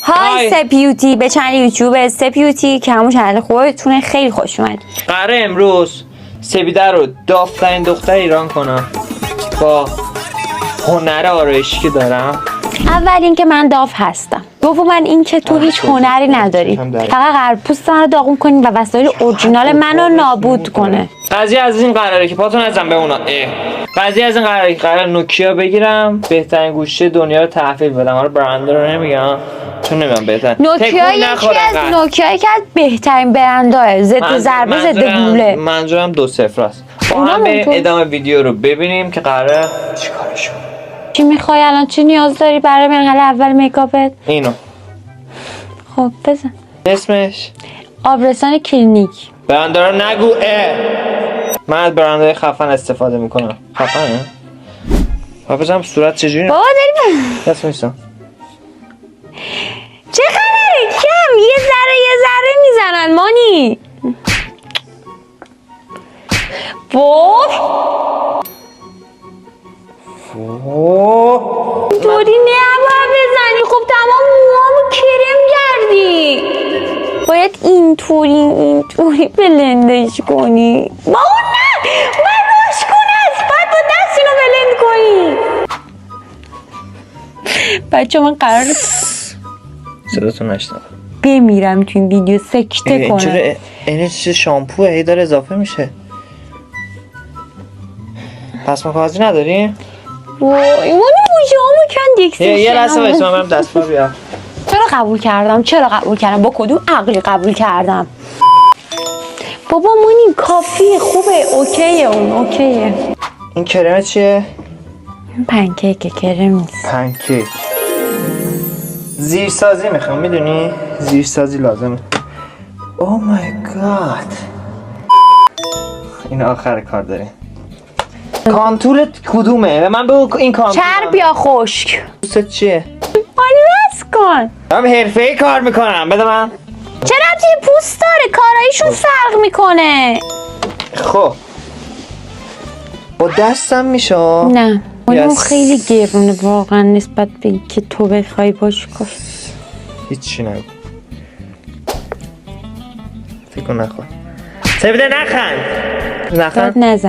های سپیوتی به چنل یوتیوب سپیوتی که همون چنل خودتونه. خیلی خوش اومد. قراره امروز سپیده رو دافترین دختر ایران کنم با هنر آرایشی که دارم. اول اینکه من داف هستم، دوم اینکه تو هیچ هنری نداری، فقط قرار پوست من رو داغون کنی و وسایل اورجینال منو نابود کنه. قضیه از این قراره که پاتون ازم به اونا قضیه از این قراره که قرار نوکیا بگیرم، بهترین گوشی دنیا رو تحویل بدم. آره برند رو نمیگم چون نمیگم بهتر. نوکیا یکی از نوکیا که از بهترین برندها، ضد ضربه ضد گوله. منظورم 2-0 است. با هم بریم ادامه ویدیو رو ببینیم که قراره چیکارش کنیم. چی میخوای الان؟ چی نیاز داری برای مرحله اول میکاپت؟ اینو. خب بزن. اسمش آبرسان کلینیک. برند رو نگو. من از برندهای خفن استفاده میکنم. خفنه؟ بابا صورت چجوری؟ بابا داریم دست میستم. چه خبره؟ کم یه ذره میزنن مانی. طوری نباید بزنی. خب تمام موامو کرم کردی. باید اینطوری بلندش کنی. بابا نه من روش کنست. باید با دست اینو بلند کنی. بچه من قرار صداتون نشنم بمیرم تو این ویدیو، سکته کنم. این چه شامپوه هی داره اضافه میشه. پس مکازی نداریم؟ وای مانی موشهامو کن دیکسی. یه لحظه بایست من برم دستمال بیارم. چرا قبول کردم؟ با کدوم عقلی قبول کردم؟ بابا مانی کافیه، خوبه، اوکیه. اوکیه. این کرم چیه؟ پنکیکه، کرم نیست. پنکیک. زیرسازی میخوام، میدونی؟ زیرسازی لازمه. اوه مای گاد. این آخر کار داریم. کانتورت کدومه؟ به من بگو این کانتور. چرب یا خشک؟ دوست چیه؟ مانی بس کن. من حرفه‌ای کار میکنم، بده من. چرا توی پوست داره؟ کاراییشون فرق میکنه. خب با دستم میشه؟ نه اون خیلی گرونه واقعا نسبت به اینکه تو بخوای باش کار. هیچی نگو. فکر نخور. سپیده نخند.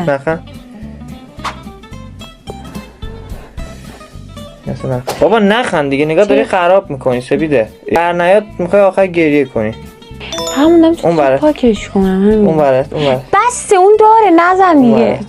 نخند. بابا نخند دیگه، نگاه داری خراب میکنی سپیده. در نیاد میخوای آخر گریه کنی. همون اون برات پاکش کنم. اون برات بسته اون داره، نزن دیگه.